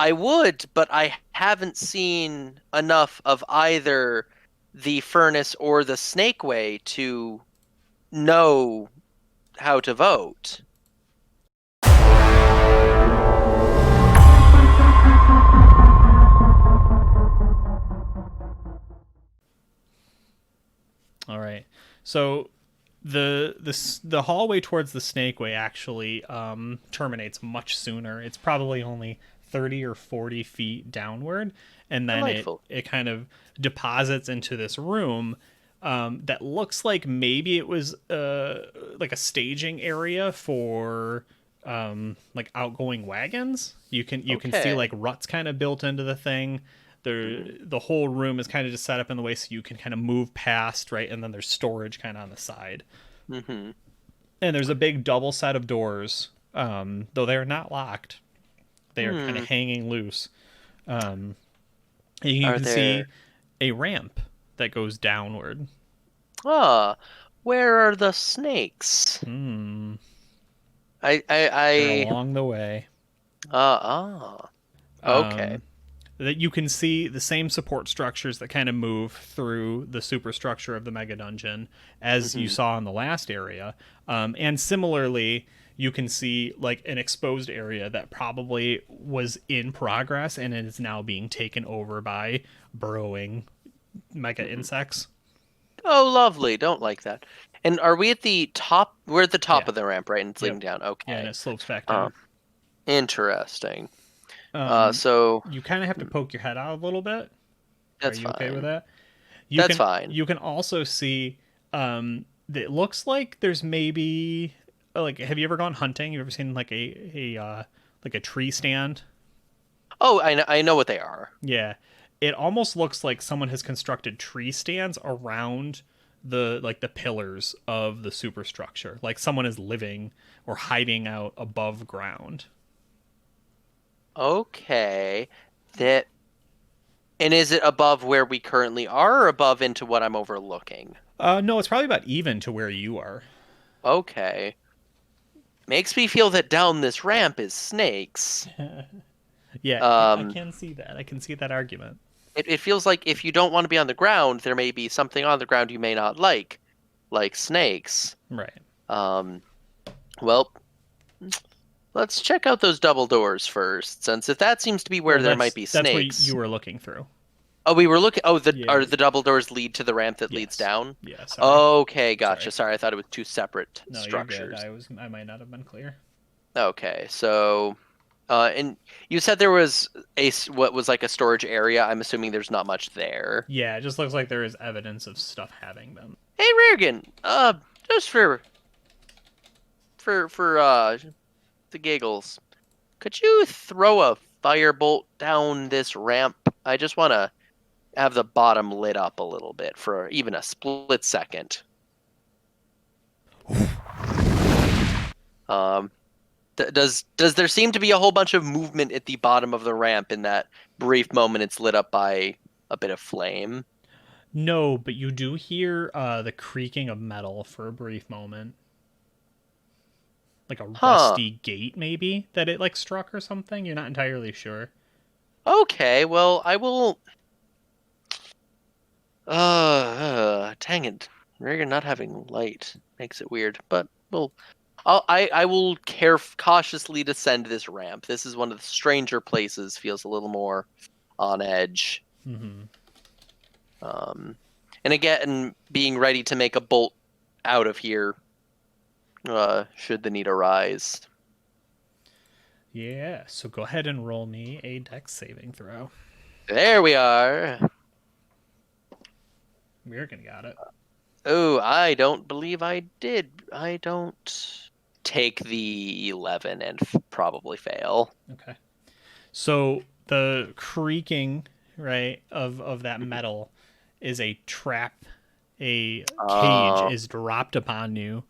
I would, but I haven't seen enough of either the furnace or the Snakeway to know how to vote. All right. So the hallway towards the Snakeway actually terminates much sooner. It's probably only 30 or 40 feet downward, and then it Delightful. it kind of deposits into this room that looks like maybe it was like a staging area for like outgoing wagons. You can see Okay. like ruts kind of built into the thing. The whole room is kind of just set up in the way so you can kind of move past, right? And then there's storage kind of on the side. Mm-hmm. And there's a big double set of doors, though they're not locked. They are kind of Hmm. hanging loose. And you Are can see there? a ramp that goes downward. Ah, where are the snakes? Hmm. I, I, They're I. along the way. Okay. That you can see the same support structures that kind of move through the superstructure of the mega dungeon as you Mm-hmm. saw in the last area. And similarly, you can see like an exposed area that probably was in progress and is now being taken over by burrowing mega Mm-hmm. insects. Oh, lovely. Don't like that. And are we at the top? We're at the top Yeah. of the ramp, right? And it's leading Yep. down. Yeah, and Okay. it slopes back down. Um, Interesting. Um, So you kind of have to poke your head out a little bit. Are that's you okay with fine. that? You That's can fine. you can also see it looks like there's maybe like have you ever gone hunting? You ever seen like a tree stand? Oh, I know what they are. Yeah. It almost looks like someone has constructed tree stands around the pillars of the superstructure. Like someone is living or hiding out above ground. Okay. That and is it above where we currently are or above into what I'm overlooking? No, it's probably about even to where you are. Okay. Makes me feel that down this ramp is snakes. Yeah, I Um, can see that. I can see that argument. it feels like if you don't want to be on the ground, there may be something on the ground you may not like snakes. Right. Um, well, let's check out those double doors first, since if that seems to be Well, where there might be that's what you snakes. were looking through. Oh, we were looking. Oh, the Yeah. are the double doors lead to the ramp that leads Yes. down? Yeah. Sorry. Okay, gotcha. Sorry. Sorry, I thought it was two separate No, you're good. structures. I might not have been clear. Okay, so, and you said there was what was like a storage area. I'm assuming there's not much there. Yeah, it just looks like there is evidence of stuff having them. Hey, Riergan, just for the giggles, could you throw a firebolt down this ramp? I just want to have the bottom lit up a little bit for even a split second. Um, does there seem to be a whole bunch of movement at the bottom of the ramp in that brief moment it's lit up by a bit of flame? No, but you do hear the creaking of metal for a brief moment, like a Huh. rusty gate maybe that it like struck or something. You're not entirely sure. Okay, well, I will. Dang it. Rhaegar not having light makes it weird, but I will cautiously descend this ramp. This is one of the stranger places, feels a little more on edge. Hmm. Um, and again, being ready to make a bolt out of here, should the need arise. Yeah. So go ahead and roll me a dex saving throw. There we are. We're gonna got it. Oh, I don't believe I did. I don't take the 11 and probably fail. Okay. So the creaking, right, of that metal is a trap. A cage Uh, is dropped upon you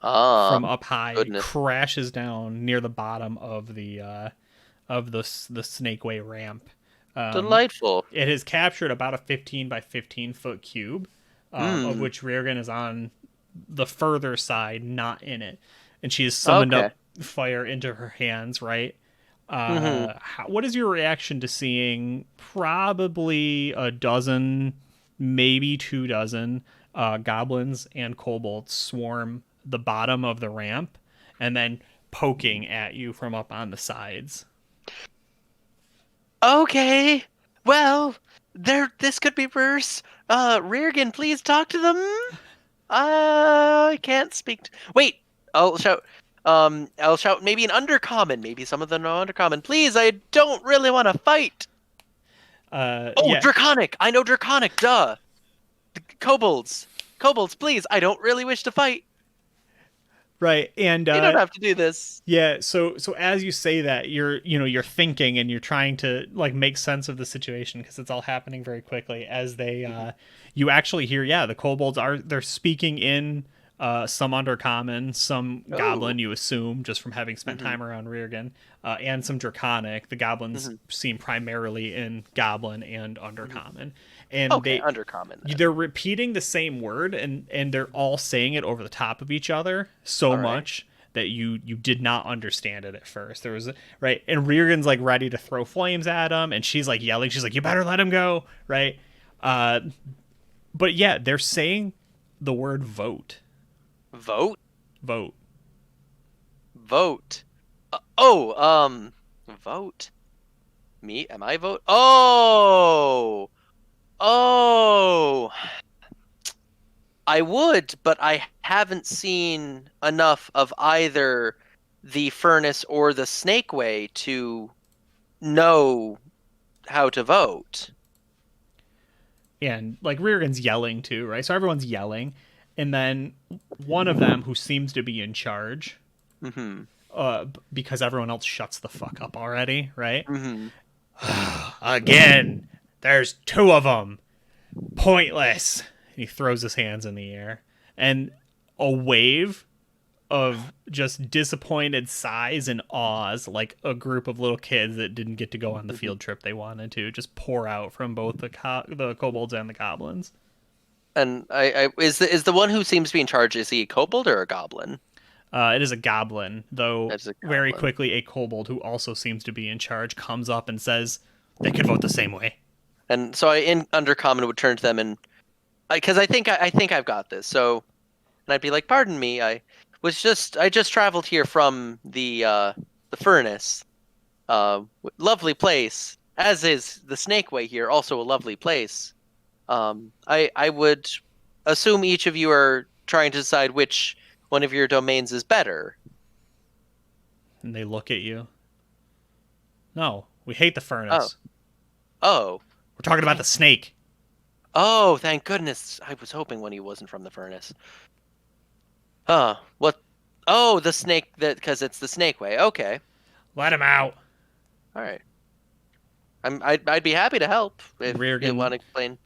from um, up high, Goodness. crashes down near the bottom of the Snakeway ramp. Um, Delightful. it has captured about a 15 by 15-foot cube, of Hmm. which Riergan is on the further side, not in it, and she has summoned Okay. up fire into her hands, right? Mm-hmm. What is your reaction to seeing probably a dozen, maybe 2 dozen goblins and kobolds swarm the bottom of the ramp and then poking at you from up on the sides? Okay. Well, this could be worse. Riergan, please talk to them. I can't speak. Wait, I'll shout. I'll shout maybe an undercommon. Maybe some of them know undercommon. Please, I don't really want to fight. Oh, Yeah, draconic. I know draconic. Duh. Kobolds. Kobolds, please. I don't really wish to fight. right. And You don't have to do this. yeah, so as you say that, you're thinking and you're trying to like make sense of the situation because it's all happening very quickly as they you actually hear, yeah, the kobolds they're speaking in some undercommon, some Oh. goblin, you assume just from having spent time around Riergan, and some draconic. The goblins seem primarily in goblin and undercommon. And Okay, undercommon. Then. they're repeating the same word and they're all saying it over the top of each other so All right. much that you did not understand it at first. There was right, and Riergan's like ready to throw flames at him, and she's like yelling. She's like, "You better let him go!" Right? But yeah, they're saying the word vote. Vote. Vote. Vote. Vote. Me? Am I vote? Oh. Oh. I would, but I haven't seen enough of either the furnace or the Snakeway to know how to vote. And like Riergan's yelling too, right? So everyone's yelling, and then one of them who seems to be in charge, Mm-hmm. because everyone else shuts the fuck up already, right? Mm-hmm. Again, there's 2 of them. Pointless. He throws his hands in the air, and a wave of just disappointed sighs and awes, like a group of little kids that didn't get to go on the field trip they wanted to, just pour out from both the kobolds and the goblins. And I is the one who seems to be in charge, is he a kobold or a goblin? It is a goblin, though. It's a Very goblin. quickly, a kobold who also seems to be in charge comes up and says they could vote the same way. And so I, in undercommon, would turn to them and because I think I've got this. So, and I'd be like, "Pardon me, I just traveled here from the furnace. Lovely place, as is the Snakeway here, also a lovely place. I would assume each of you are trying to decide which one of your domains is better." And they look at you. No, we hate the furnace. Oh, We're talking about the snake. oh, thank goodness! I was hoping one of you wasn't from the furnace. What? Oh, the snake. That because it's the Snakeway. Okay, Let him out. all right. I'd be happy to help if you Riergan- want to explain.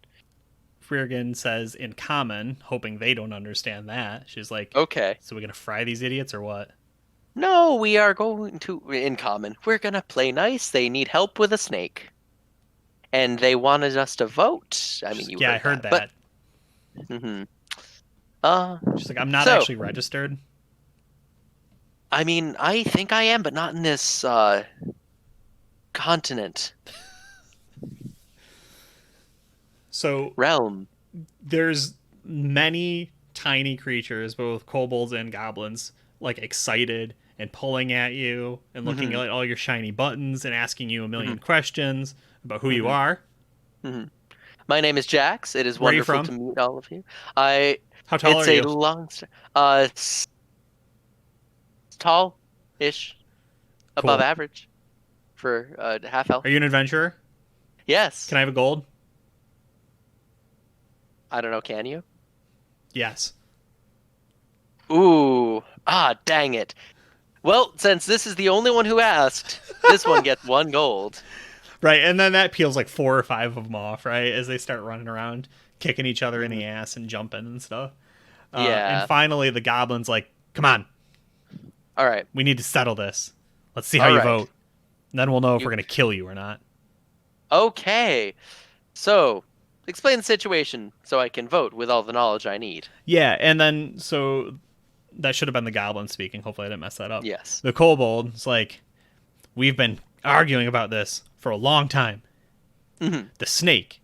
Riergan says in common, hoping they don't understand that. She's like, Okay. so we're going to fry these idiots or what? No, we are going to in common. We're gonna play nice. They need help with a snake, and they wanted us to vote. I mean, you yeah, I heard that. But, mm-hmm. She's like, I'm not so- actually registered. I mean, I think I am, but not in this continent So realm. there's many tiny creatures, both kobolds and goblins, like excited and pulling at you and looking at all your shiny buttons and asking you a million questions about who you are. My name is Jax. It is Where are you wonderful from? to meet all of you. It's How tall are a you? long, tall-ish, Cool. above average for half elf. Are you an adventurer? Yes. Can I have a gold? I don't know. Can you? Yes. Ooh. Dang it. Well, since this is the only one who asked, this one gets 1 gold. Right, and then that peels like 4 or 5 of them off, right, as they start running around, kicking each other in the ass and jumping and stuff. Yeah. And finally, the goblin's like, come on, All right. we need to settle this. Let's see how All you right. vote. And then we'll know if You- we're going to kill you or not. Okay. So, explain the situation so I can vote with all the knowledge I need. Yeah, and then, so that should have been the goblin speaking. Hopefully I didn't mess that up. Yes. The kobold's like, we've been arguing about this for a long time. Mhm. The snake.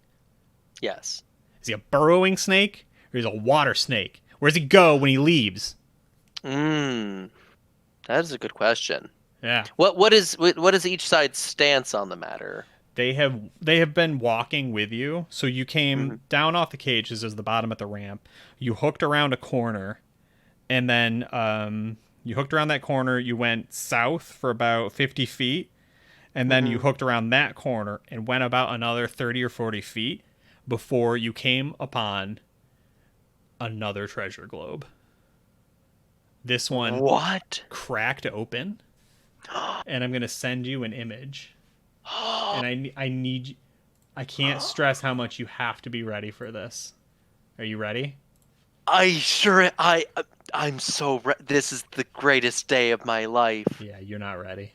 Yes. Is he a burrowing snake or is he a water snake? Where does he go when he leaves? That is a good question. Yeah. What is each side's stance on the matter? They have been walking with you. So you came Mm-hmm. down off the cages as the bottom at the ramp. You hooked around a corner, and then you hooked around that corner. You went south for about 50 feet, and then you Mm-hmm. hooked around that corner and went about another 30 or 40 feet before you came upon another treasure globe. This one What? cracked open, and I'm going to send you an image. And I need, I can't stress how much you have to be ready for this. Are you ready? I'm so this is the greatest day of my life. Yeah, you're not ready.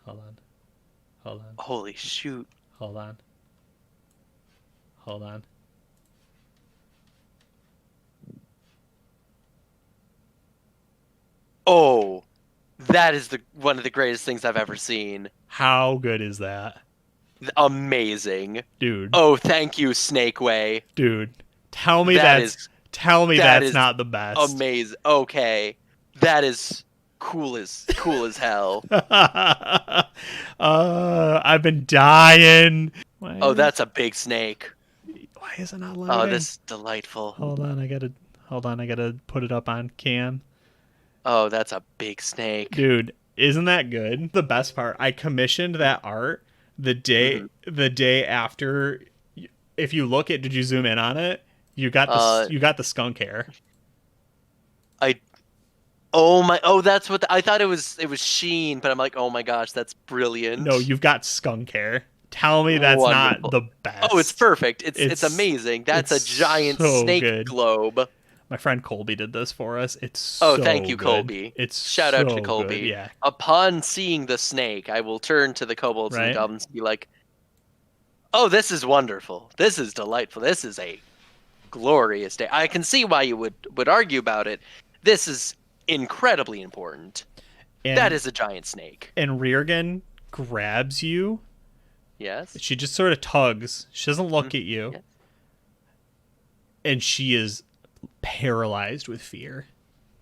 Hold on. Hold on. Holy shoot. Hold on. Hold on. Oh, that is the one of the greatest things I've ever seen. How good is that? Amazing. Dude. Oh, thank you, Snakeway. Dude. Tell me That that's is that's is not the best. amazing. Okay. That is cool as hell. I've been dying. Oh, that's a big snake. Why is it not Oh, loading? this is delightful. Hold on, I gotta put it up on cam. Oh, that's a big snake. Dude, isn't that good? The best part, I commissioned that art the day after. If you look at, did you zoom in on it? You got the skunk hair. That's what I thought it was Sheen, but I'm like, oh my gosh, that's brilliant. No, you've got skunk hair. Tell me that's Wonderful. not the best. Oh, it's perfect. It's amazing. That's a giant so snake good. globe. My friend Colby did this for us. It's Oh, so thank you, good. Colby. It's Shout out so to Colby. good, yeah. Upon seeing the snake, I will turn to the kobolds and Right? the goblins and be like, "Oh, this is wonderful. This is delightful. This is a glorious day." I can see why you would argue about it. This is incredibly important. And, That is a giant snake. And Riergan grabs you. Yes. She just sort of tugs. She doesn't look at you. Yes. And she is paralyzed with fear.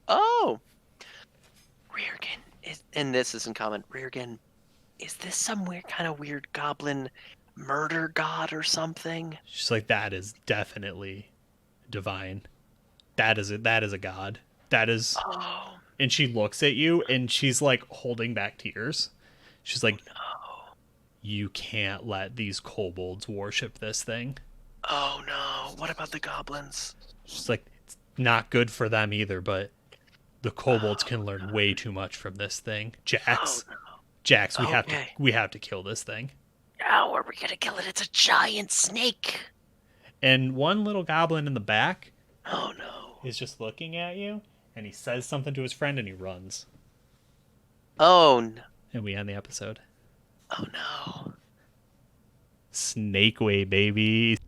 Oh. Riergan is, and this isn't common. Riergan, is this some kind of weird goblin murder god or something? She's like, that is definitely divine. That is a god. That is. Oh. And she looks at you and she's like holding back tears. She's like, No. you can't let these kobolds worship this thing. Oh no. What about the goblins? She's like, it's not good for them either, but the kobolds can learn way too much from this thing. Jax. Oh, no. Jax, Okay. we have to kill this thing. How are we gonna kill it? It's a giant snake. And one little goblin in the back Oh no. is just looking at you, and he says something to his friend, and he runs. Oh no. And we end the episode. Oh no. Snakeway, baby.